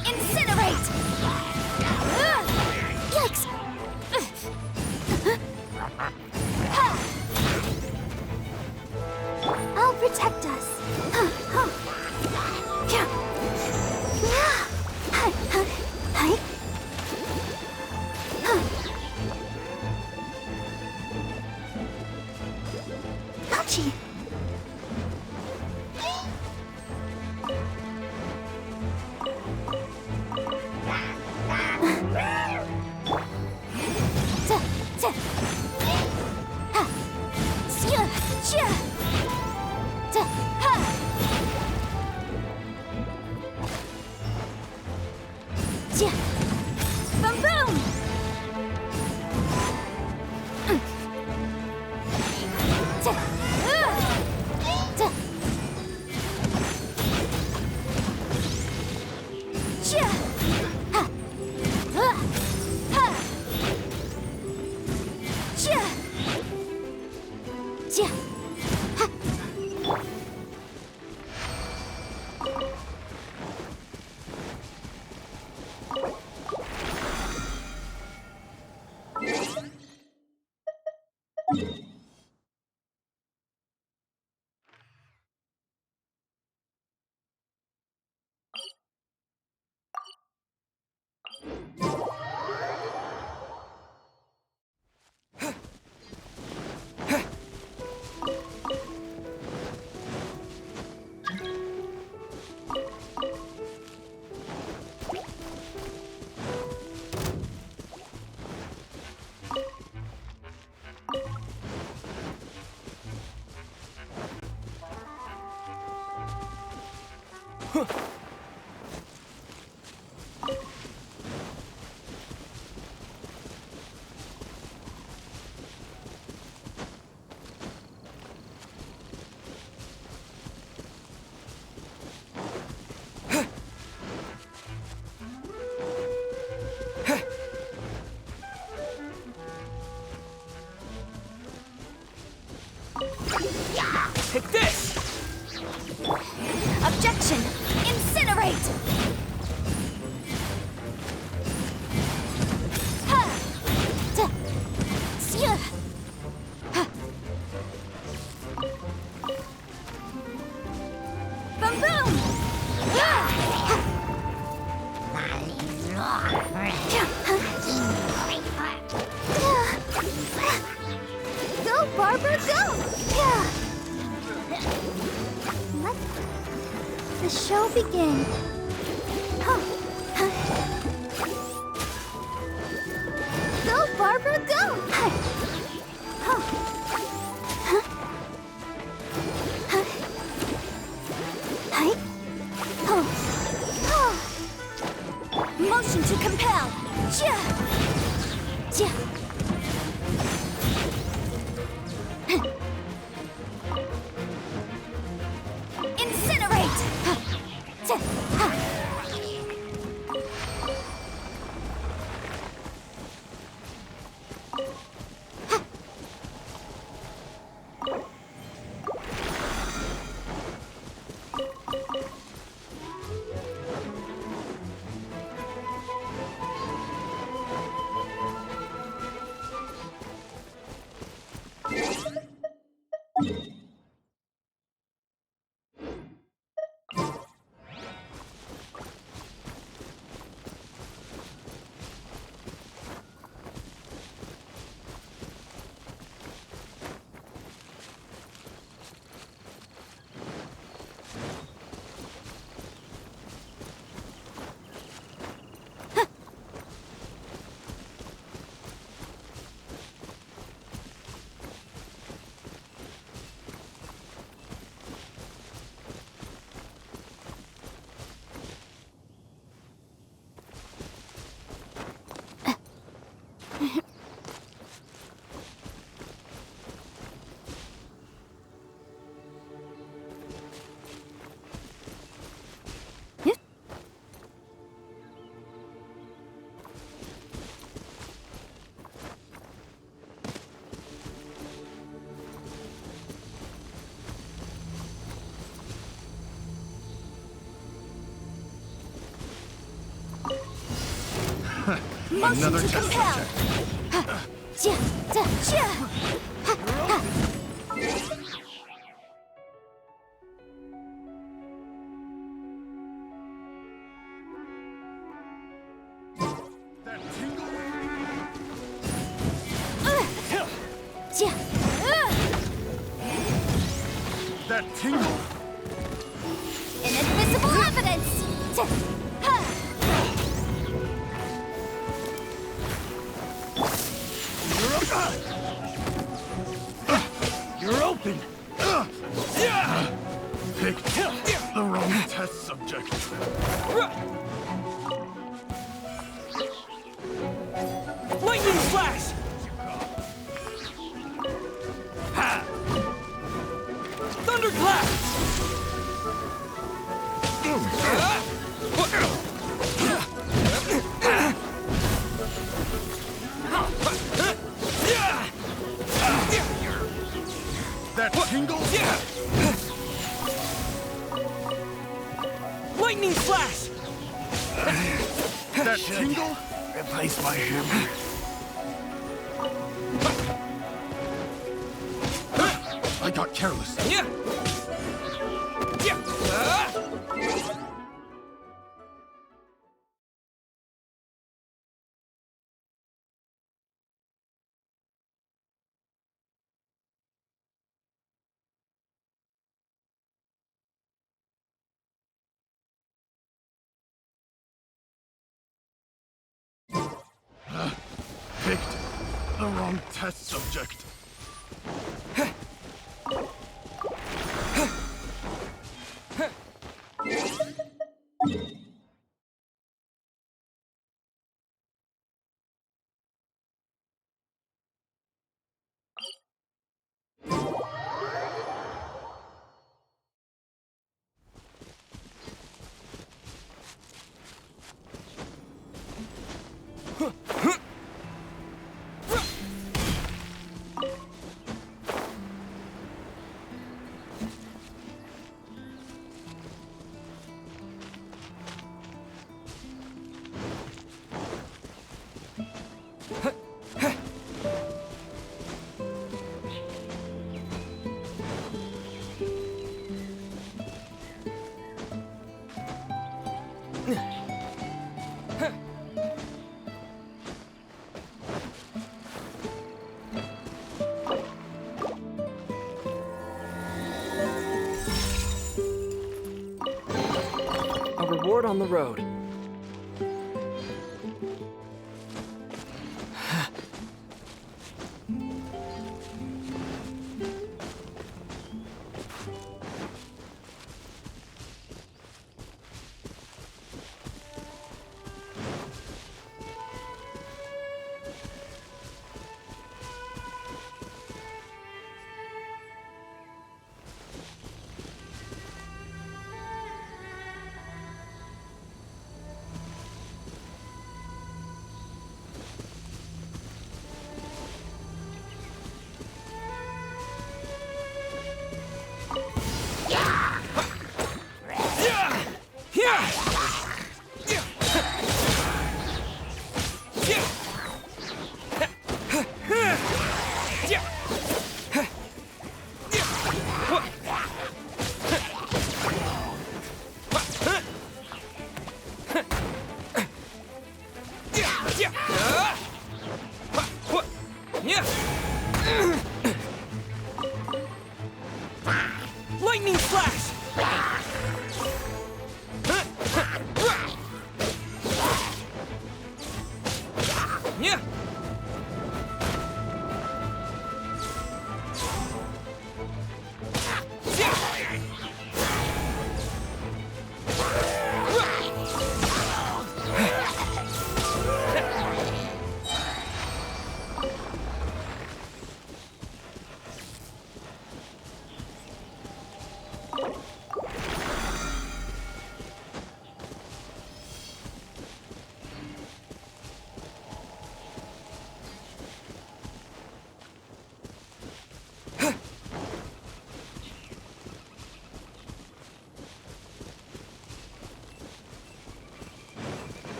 Incinerate! Yikes! I'll protect us. Ouchie! Boom boom! Take this! Objection! Incinerate! Boom boom! Go, Barbara, go! Let the show begin. Go, Barbara, go! Motion to compel. Incinerate! Motion Another to test compel. That tingle? That tingle? Inadmissible evidence! You're open! Picked the wrong test subject. Lightning flash! Thunderclap! That tingle? Lightning flash! That tingle? Replace my hammer. I got careless. Yeah. Picked the wrong test subject. A reward on the road. Lightning flash! Yeah.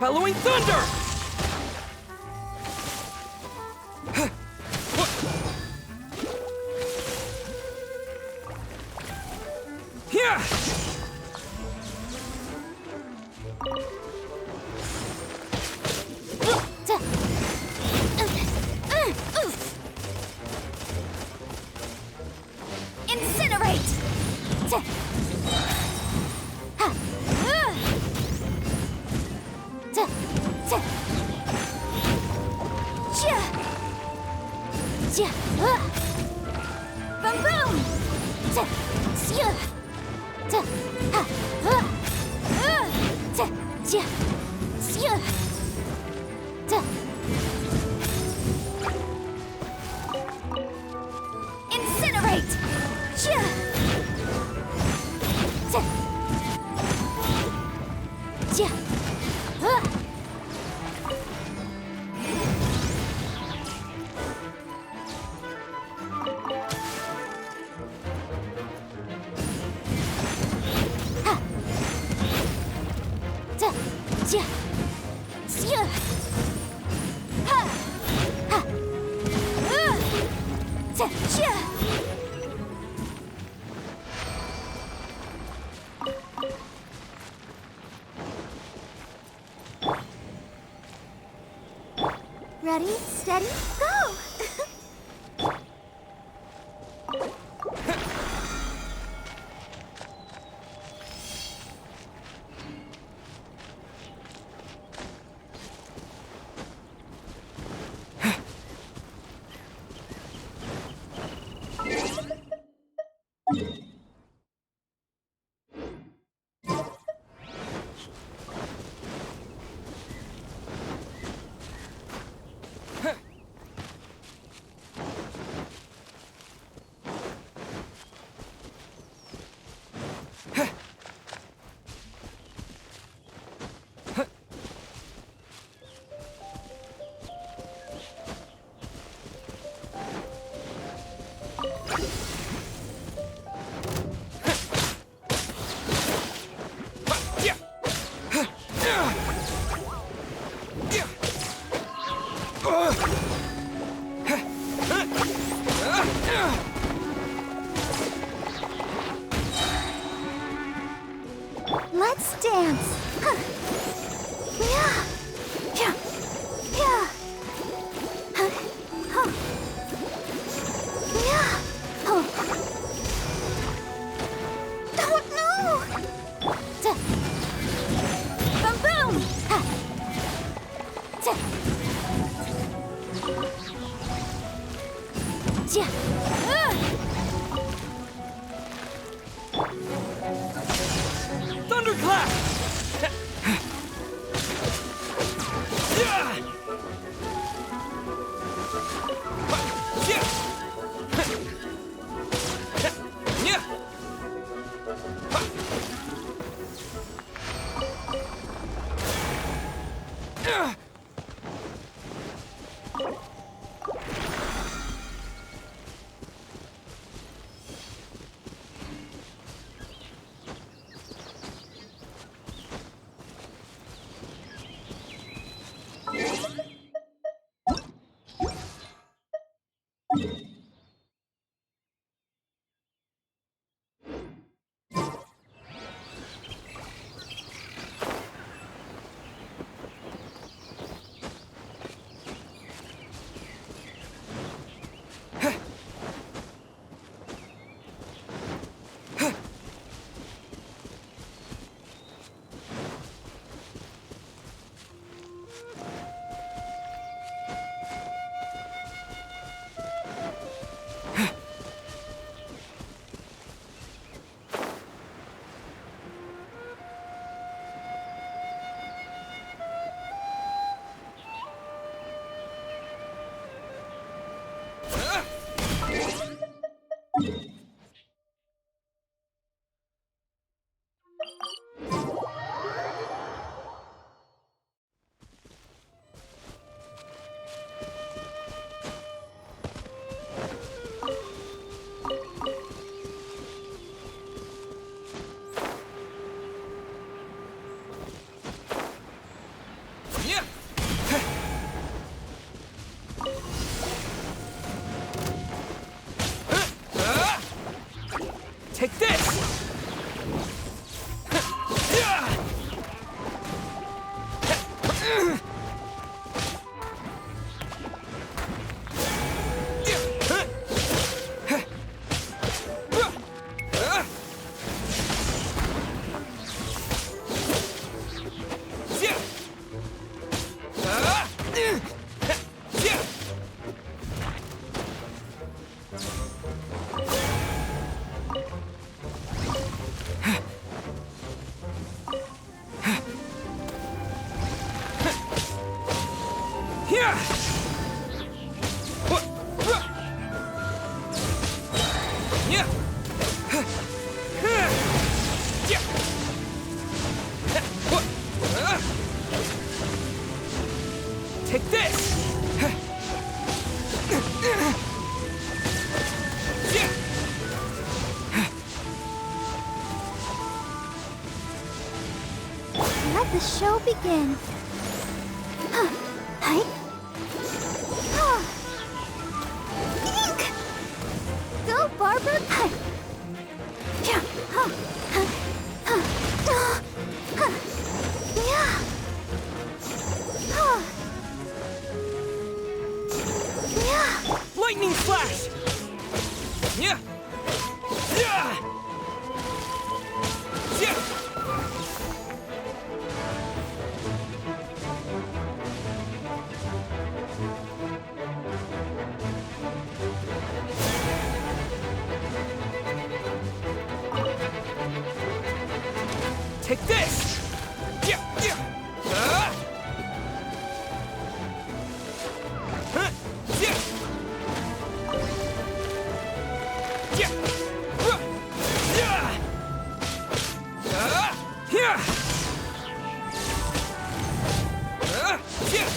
Bellowing thunder! Yeah! Incinerate! Boom boom! Incinerate! Ready, steady, go! Let's dance. Yeah. Yeah. Yeah. Yeah. Oh no! Boom boom! Thunderclap! Here! Yeah! Take this! Let the show begin. Hi. Ink! Go, Barbara! Yeah. Yeah. Yeah. Lightning flash! Yeah! Yeah! Yeah! Take this! Yeah! Yeah! Huh? Yeah! Yeah! Yeah! Here! Yeah!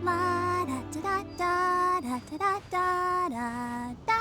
Ma da da da da da da da da.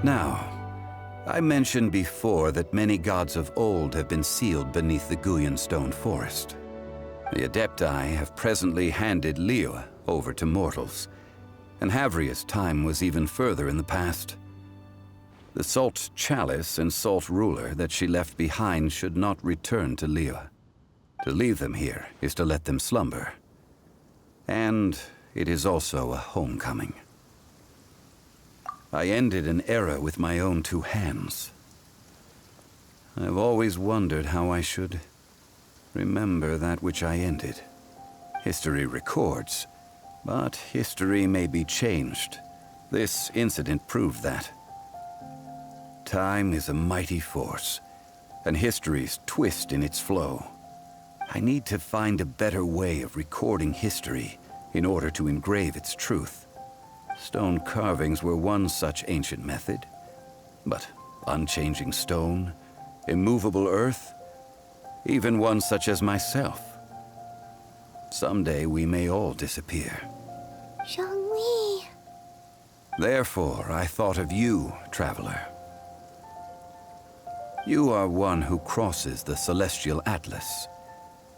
Now, I mentioned before that many gods of old have been sealed beneath the Guyan stone forest. The Adepti have presently handed Liyue over to mortals, and Havria's time was even further in the past. The Salt Chalice and Salt Ruler that she left behind should not return to Liyue. To leave them here is to let them slumber. And it is also a homecoming. I ended an era with my own two hands. I've always wondered how I should remember that which I ended. History records, but history may be changed. This incident proved that. Time is a mighty force, and history's twist in its flow. I need to find a better way of recording history in order to engrave its truth. Stone carvings were one such ancient method, but unchanging stone, immovable earth, even one such as myself. Someday we may all disappear. Zhongli. Therefore, I thought of you, traveler. You are one who crosses the celestial atlas,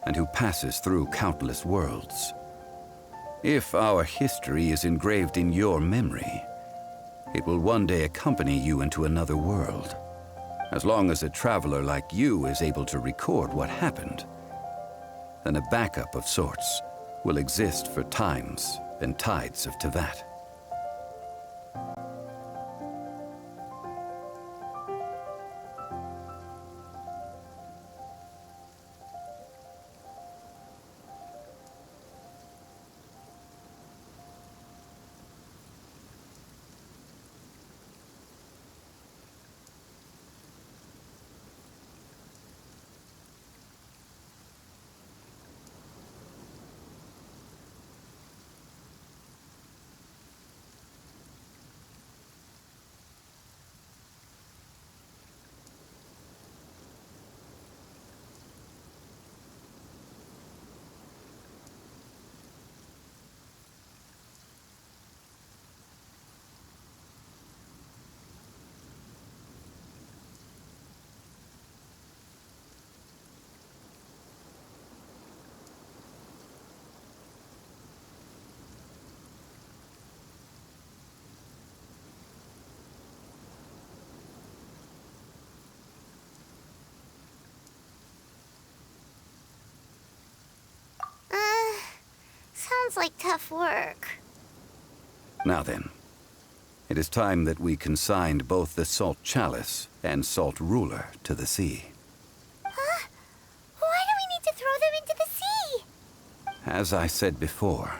and who passes through countless worlds. If our history is engraved in your memory, it will one day accompany you into another world. As long as a traveler like you is able to record what happened, then a backup of sorts will exist for times and tides of Teyvat. sounds like tough work. Now then, it is time that we consigned both the Salt Chalice and Salt Ruler to the sea. Huh? Why do we need to throw them into the sea? As I said before,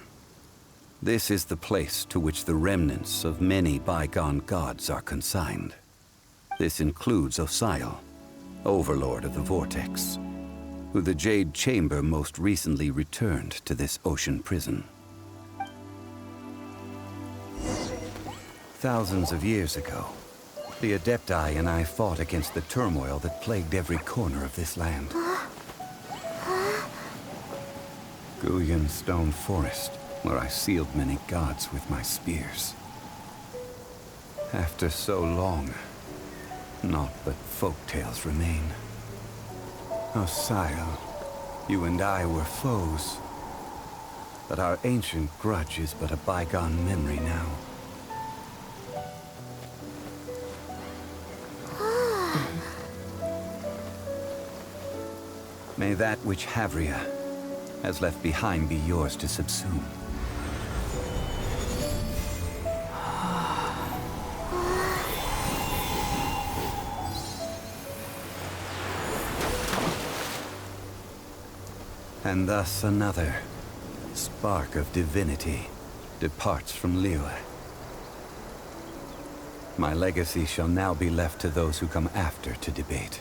this is the place to which the remnants of many bygone gods are consigned. This includes Osial, Overlord of the Vortex, who the Jade Chamber most recently returned to this ocean prison. Thousands of years ago, the Adepti and I fought against the turmoil that plagued every corner of this land. Guyan Stone Forest, where I sealed many gods with my spears. After so long, naught but folktales remain. Osial, you and I were foes, but our ancient grudge is but a bygone memory now. May that which Havria has left behind be yours to subsume. And thus another spark of divinity departs from Liyue. My legacy shall now be left to those who come after to debate.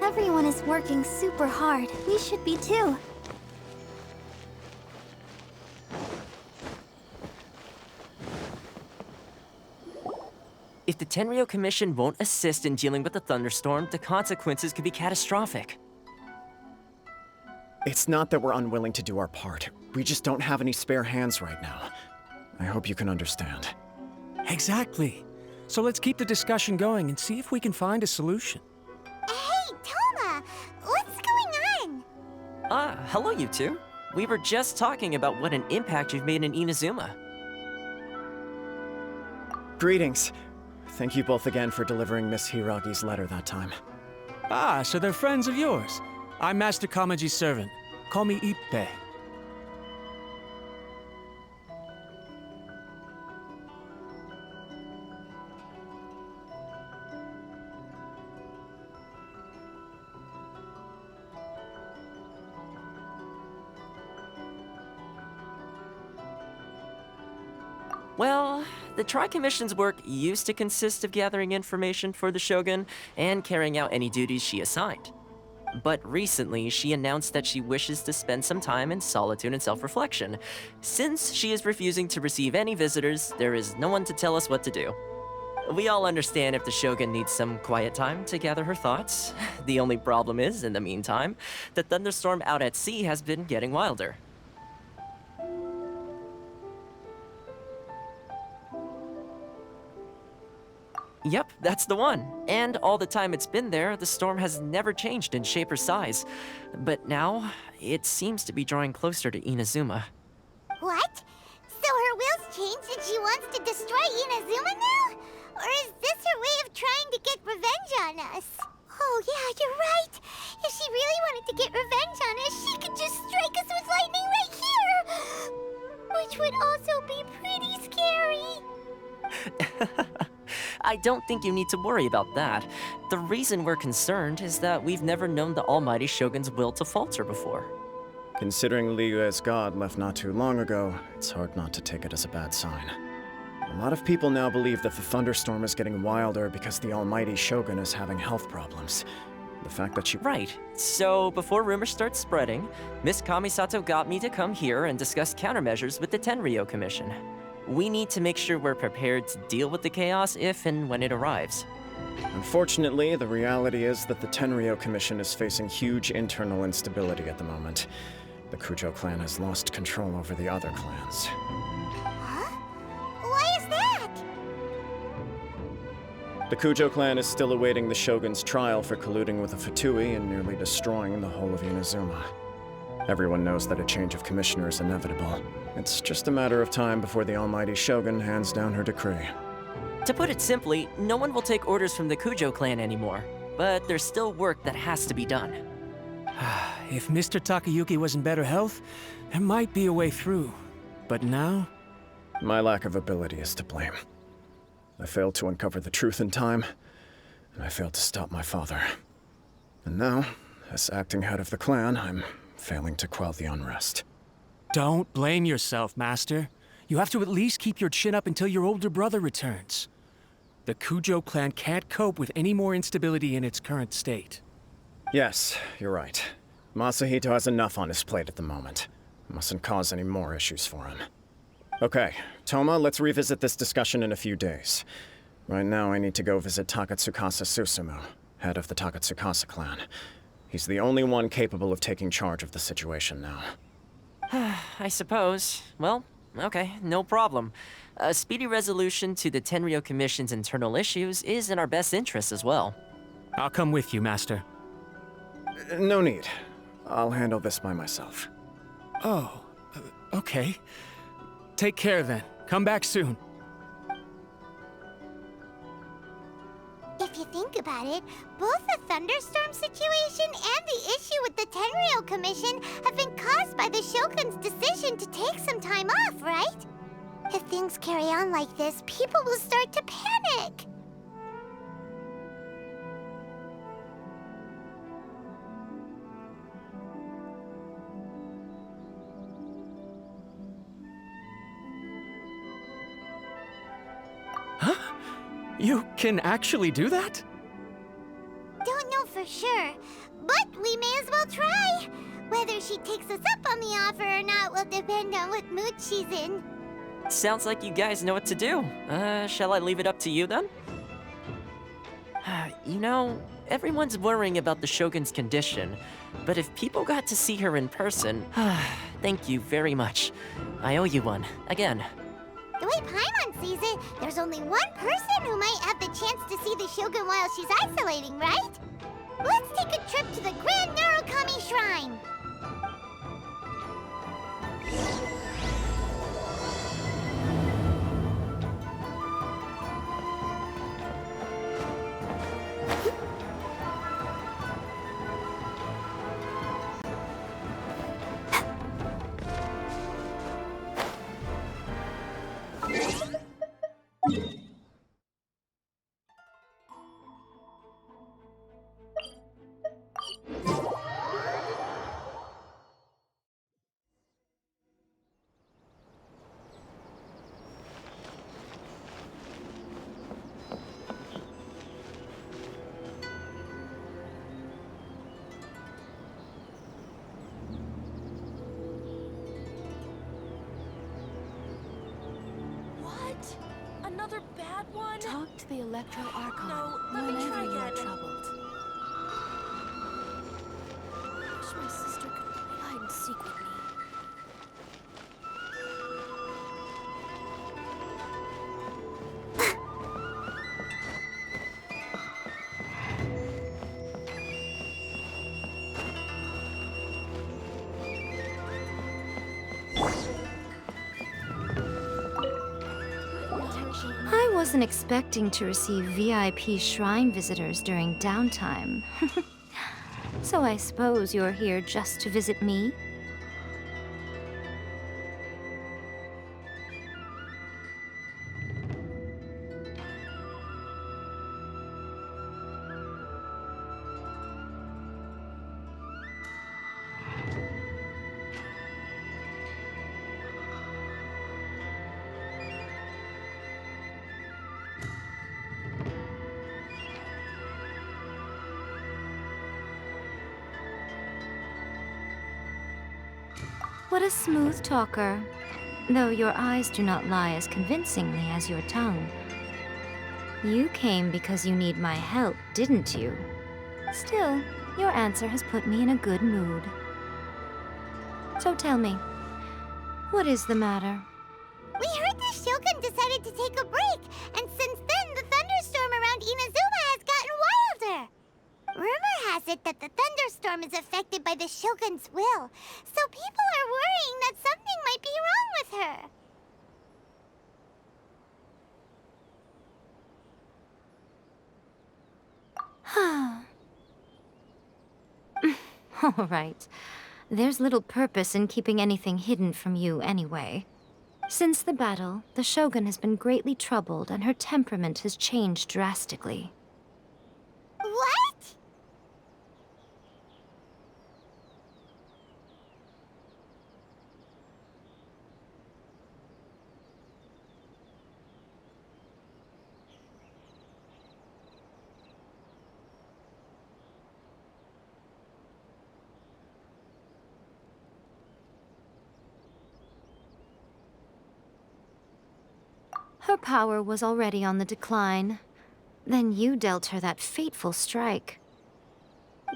Everyone is working super hard. We should be too. If the Tenryou Commission won't assist in dealing with the thunderstorm, the consequences could be catastrophic. It's not that we're unwilling to do our part. We just don't have any spare hands right now. I hope you can understand. Exactly. So let's keep the discussion going and see if we can find a solution. Hey, Toma! What's going on? Hello you two. We were just talking about what an impact you've made in Inazuma. Greetings. Thank you both again for delivering Miss Hiragi's letter that time. Ah, so they're friends of yours. I'm Master Kamaji's servant. Call me Ippe. Well, the Tri-Commission's work used to consist of gathering information for the Shogun and carrying out any duties she assigned. But recently, she announced that she wishes to spend some time in solitude and self-reflection. Since she is refusing to receive any visitors, there is no one to tell us what to do. We all understand if the Shogun needs some quiet time to gather her thoughts. The only problem is, in the meantime, the thunderstorm out at sea has been getting wilder. Yep, that's the one. And all the time it's been there, the storm has never changed in shape or size. But now, it seems to be drawing closer to Inazuma. What? So her will's changed and she wants to destroy Inazuma now? Or is this her way of trying to get revenge on us? Oh yeah, you're right. If she really wanted to get revenge on us, she could just strike us with lightning right here! Which would also be pretty scary. I don't think you need to worry about that. The reason we're concerned is that we've never known the Almighty Shogun's will to falter before. Considering Liyue's god left not too long ago, it's hard not to take it as a bad sign. A lot of people now believe that the thunderstorm is getting wilder because the Almighty Shogun is having health problems. The fact that she... Right. So, before rumors start spreading, Miss Kamisato got me to come here and discuss countermeasures with the Tenryou Commission. We need to make sure we're prepared to deal with the chaos if and when it arrives. Unfortunately, the reality is that the Tenryou Commission is facing huge internal instability at the moment. The Kujo clan has lost control over the other clans. Huh? Why is that? The Kujo clan is still awaiting the Shogun's trial for colluding with the Fatui and nearly destroying the whole of Inazuma. Everyone knows that a change of commissioner is inevitable. It's just a matter of time before the Almighty Shogun hands down her decree. To put it simply, no one will take orders from the Kujo clan anymore. But there's still work that has to be done. If Mr. Takayuki was in better health, there might be a way through. But now? My lack of ability is to blame. I failed to uncover the truth in time, and I failed to stop my father. And now, as acting head of the clan, I'm failing to quell the unrest. Don't blame yourself, Master. You have to at least keep your chin up until your older brother returns. The Kujo clan can't cope with any more instability in its current state. Yes, you're right. Masahito has enough on his plate at the moment. Mustn't cause any more issues for him. Okay, Toma, let's revisit this discussion in a few days. Right now, I need to go visit Takatsukasa Susumu, head of the Takatsukasa clan. He's the only one capable of taking charge of the situation now. I suppose. Well, okay, no problem. A speedy resolution to the Tenryou Commission's internal issues is in our best interest as well. I'll come with you, Master. No need. I'll handle this by myself. Oh, okay. Take care then. Come back soon. If you think about it, both the thunderstorm situation and the issue with the Tenryou Commission have been caused by the Shogun's decision to take some time off, right? If things carry on like this, people will start to panic. You can actually do that? Don't know for sure, but we may as well try. Whether she takes us up on the offer or not will depend on what mood she's in. Sounds like you guys know what to do. Shall I leave it up to you then? You know, everyone's worrying about the Shogun's condition, but if people got to see her in person, thank you very much. I owe you one, again. The way Paimon sees it, there's only one person who might have the chance to see the Shogun while she's isolating, right? Let's take a trip to the Grand Narukami Shrine. the Electro Archon No, let me whenever try you are again. troubled. I wish my sister could play hide and seek with me. I wasn't expecting to receive VIP shrine visitors during downtime. So I suppose you're here just to visit me? What a smooth talker. Though your eyes do not lie as convincingly as your tongue. You came because you need my help, didn't you? Still, your answer has put me in a good mood. So tell me, what is the matter? We heard the Shogun decided to take a break, and since then the thunderstorm around Inazuma has gotten wilder. Rumor has it that the thunderstorm is affected by the Shogun's will, so people are worrying that something might be wrong with her. All right. There's little purpose in keeping anything hidden from you anyway. Since the battle, the Shogun has been greatly troubled and her temperament has changed drastically. What? Her power was already on the decline. Then you dealt her that fateful strike.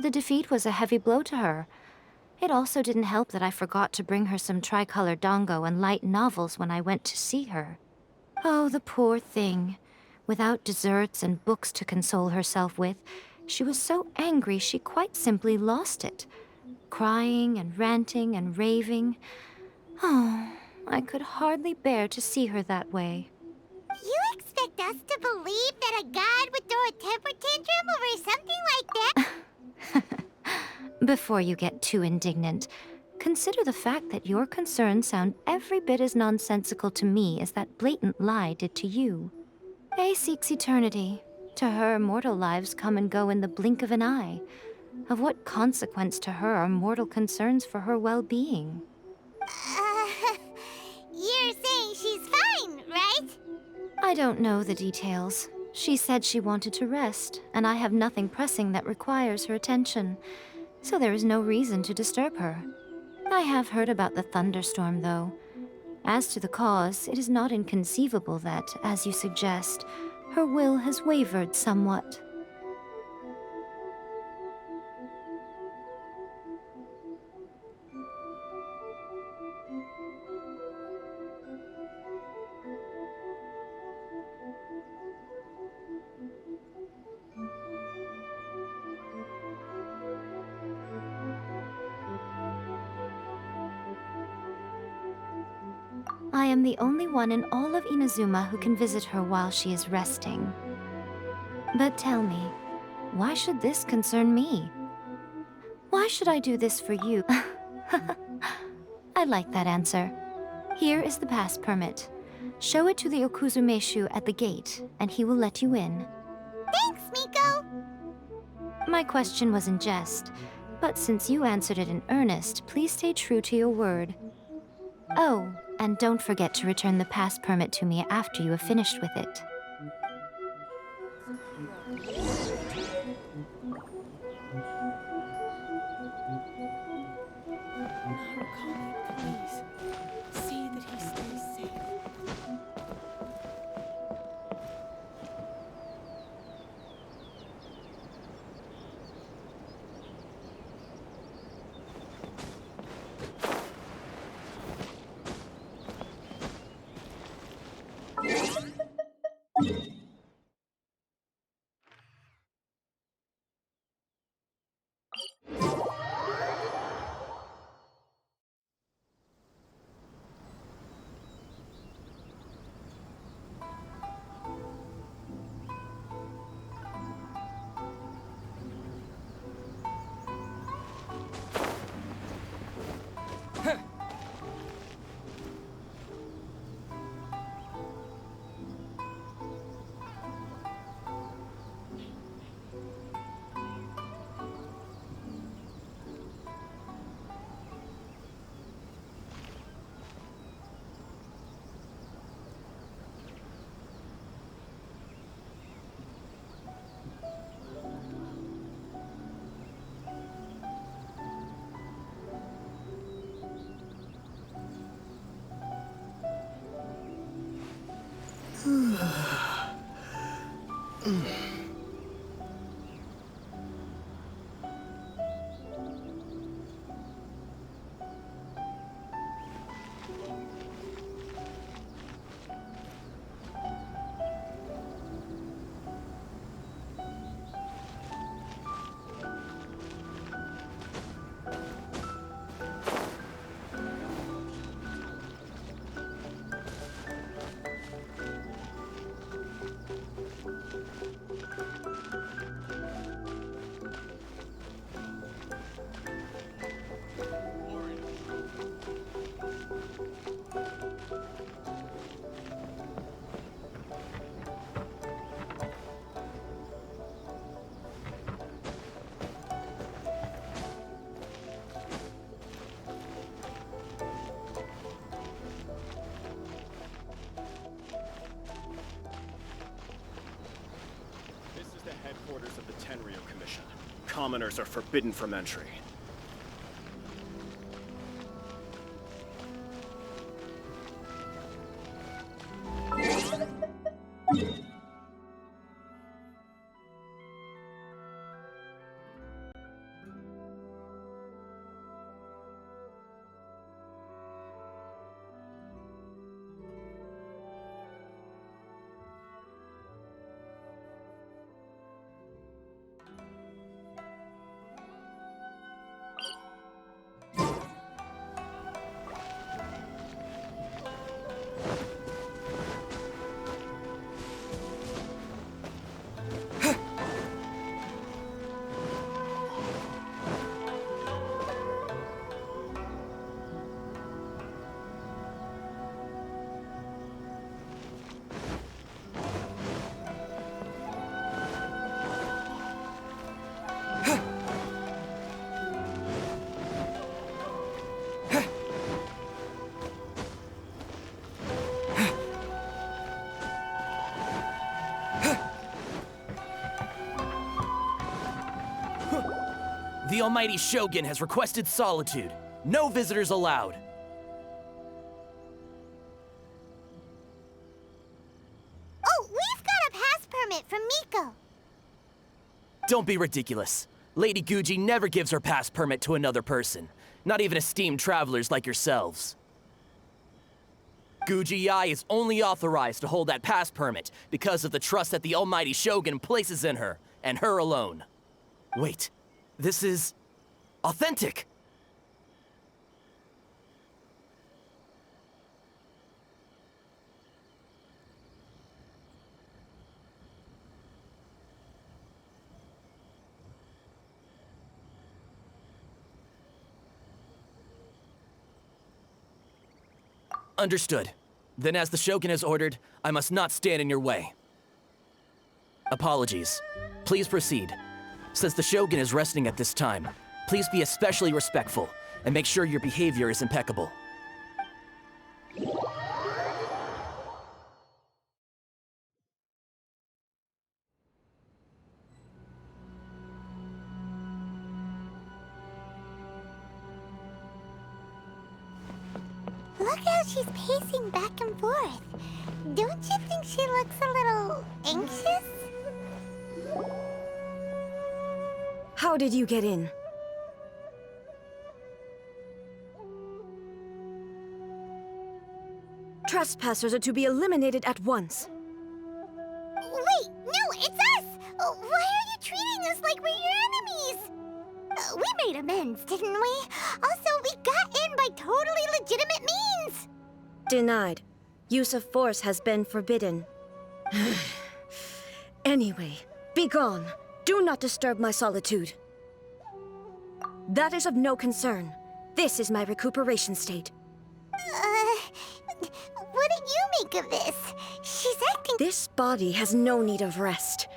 The defeat was a heavy blow to her. It also didn't help that I forgot to bring her some tricolor dango and light novels when I went to see her. Oh, the poor thing. Without desserts and books to console herself with, she was so angry she quite simply lost it. Crying and ranting and raving. Oh, I could hardly bear to see her that way. You expect us to believe that a god would throw a temper tantrum over something like that? Before you get too indignant, consider the fact that your concerns sound every bit as nonsensical to me as that blatant lie did to you. A seeks eternity. To her, mortal lives come and go in the blink of an eye. Of what consequence to her are mortal concerns for her well-being? You're saying she's fine, right? I don't know the details. She said she wanted to rest, and I have nothing pressing that requires her attention, so there is no reason to disturb her. I have heard about the thunderstorm, though. As to the cause, it is not inconceivable that, as you suggest, her will has wavered somewhat. I am the only one in all of Inazuma who can visit her while she is resting. But tell me, why should this concern me? Why should I do this for you? I like that answer. Here is the pass permit. Show it to the Okuzumeshu at the gate, and he will let you in. Thanks, Miko! My question was in jest, but since you answered it in earnest, please stay true to your word. Oh, and don't forget to return the pass permit to me after you have finished with it. Narukami, please. See that he stays safe. quarters of the Tenryu Commission. Commoners are forbidden from entry. The Almighty Shogun has requested solitude. No visitors allowed. Oh, we've got a pass permit from Miko. Don't be ridiculous. Lady Guji never gives her pass permit to another person, not even esteemed travelers like yourselves. Guji Ai is only authorized to hold that pass permit because of the trust that the Almighty Shogun places in her, and her alone. Wait, this is authentic. Understood. Then as the Shogun has ordered, I must not stand in your way. Apologies. Please proceed. Since the Shogun is resting at this time, please be especially respectful and make sure your behavior is impeccable. Look how she's pacing back and forth. Don't you think she looks a little anxious? How did you get in? Trespassers are to be eliminated at once. Wait, no, it's us! Why are you treating us like we're your enemies? We made amends, didn't we? Also, we got in by totally legitimate means! Denied. Use of force has been forbidden. Anyway, be gone. Do not disturb my solitude. That is of no concern. This is my recuperation state. What do you make of this? She's acting— This body has no need of rest.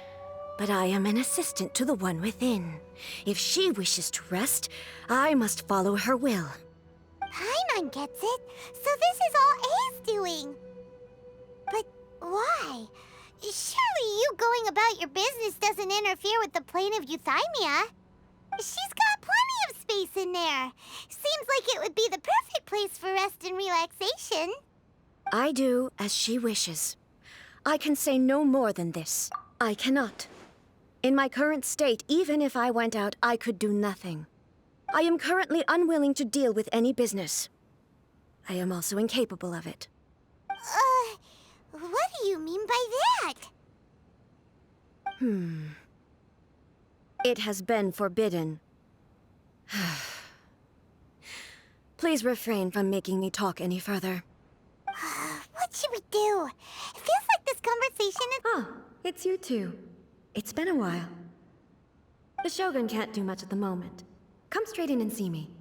But I am an assistant to the one within. If she wishes to rest, I must follow her will. Paimon gets it. So this is all A's doing. But why? Surely you going about your business doesn't interfere with the plane of euthymia. She's got plenty of space in there. Seems like it would be the perfect place for rest and relaxation. I do as she wishes. I can say no more than this. I cannot. In my current state, even if I went out, I could do nothing. I am currently unwilling to deal with any business. I am also incapable of it. What do you mean by that? It has been forbidden. Please refrain from making me talk any further. What should we do? It feels like this conversation is— Ah, it's you two. It's been a while. The Shogun can't do much at the moment. Come straight in and see me.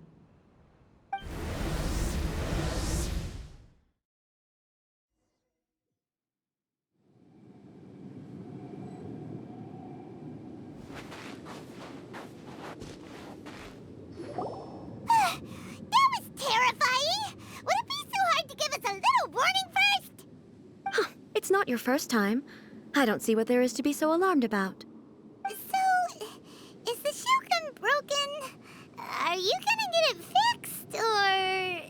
That was terrifying! Would it be so hard to give us a little warning first? It's not your first time. I don't see what there is to be so alarmed about. So are you gonna get it fixed, or...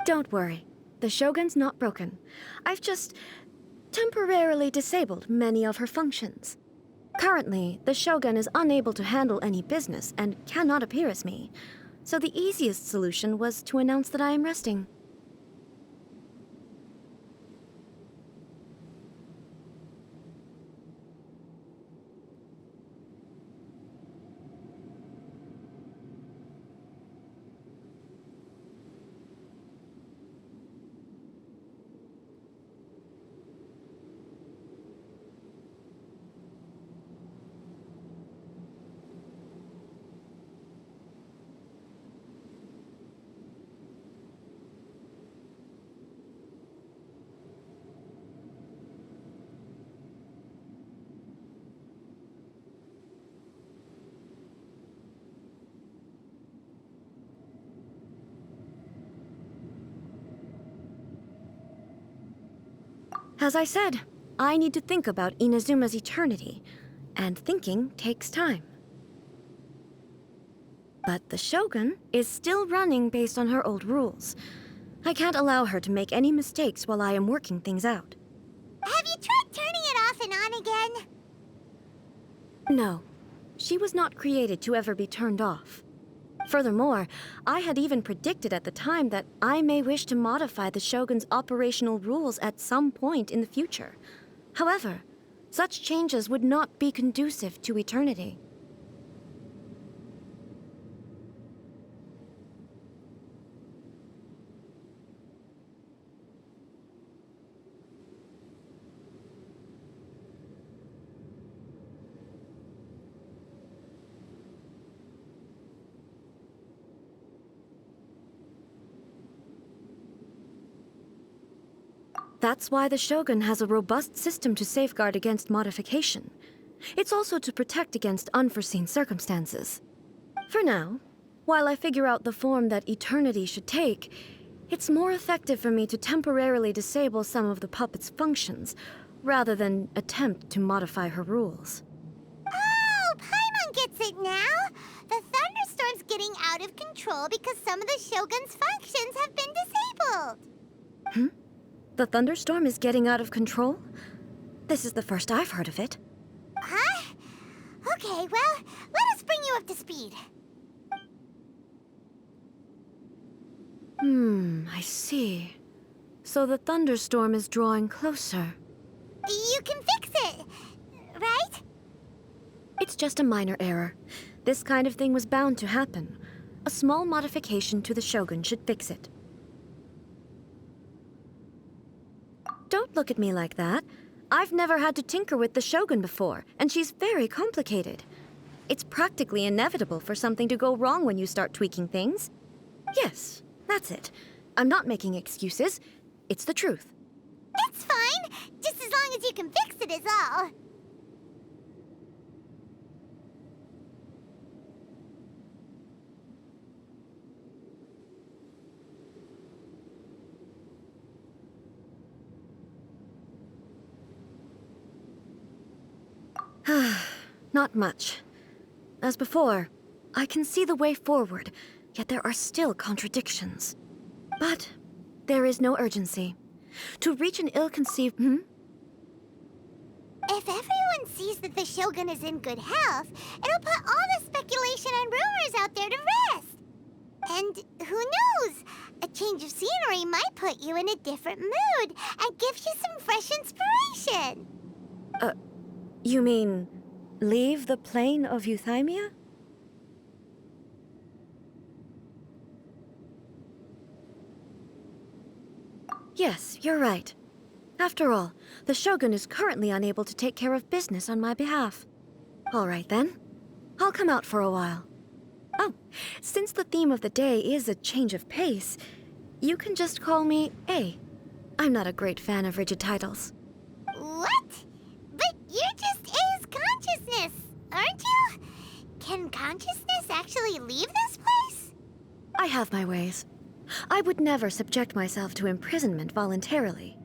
Don't worry. The Shogun's not broken. I've just temporarily disabled many of her functions. Currently, the Shogun is unable to handle any business and cannot appear as me. So the easiest solution was to announce that I am resting. As I said, I need to think about Inazuma's eternity, and thinking takes time. But the Shogun is still running based on her old rules. I can't allow her to make any mistakes while I am working things out. Have you tried turning it off and on again? No, she was not created to ever be turned off. Furthermore, I had even predicted at the time that I may wish to modify the Shogun's operational rules at some point in the future. However, such changes would not be conducive to eternity. That's why the Shogun has a robust system to safeguard against modification. It's also to protect against unforeseen circumstances. For now, while I figure out the form that eternity should take, it's more effective for me to temporarily disable some of the puppet's functions, rather than attempt to modify her rules. Oh, Paimon gets it now! The thunderstorm's getting out of control because some of the Shogun's functions have been disabled! Hmm? The thunderstorm is getting out of control? This is the first I've heard of it. Huh? Okay, well, let us bring you up to speed. I see. So the thunderstorm is drawing closer. You can fix it, right? It's just a minor error. This kind of thing was bound to happen. A small modification to the Shogun should fix it. Don't look at me like that. I've never had to tinker with the Shogun before, and she's very complicated. It's practically inevitable for something to go wrong when you start tweaking things. Yes, that's it. I'm not making excuses. It's the truth. It's fine, just as long as you can fix it is all. Not much. As before, I can see the way forward, yet there are still contradictions. But there is no urgency. To reach an ill-conceived... If everyone sees that the Shogun is in good health, it'll put all the speculation and rumors out there to rest. And who knows? A change of scenery might put you in a different mood and give you some fresh inspiration. You mean... leave the plane of euthymia? Yes, you're right. After all, the Shogun is currently unable to take care of business on my behalf. All right then. I'll come out for a while. Oh, since the theme of the day is a change of pace, you can just call me A. I'm not a great fan of rigid titles. What? But you're just A's consciousness, aren't you? Can consciousness actually leave this place? I have my ways. I would never subject myself to imprisonment voluntarily.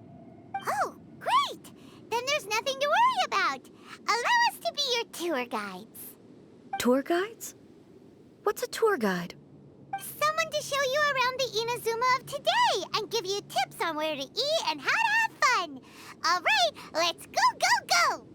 Oh, great! Then there's nothing to worry about. Allow us to be your tour guides. Tour guides? What's a tour guide? going to show you around the Inazuma of today and give you tips on where to eat and how to have fun. All right, let's go, go, go!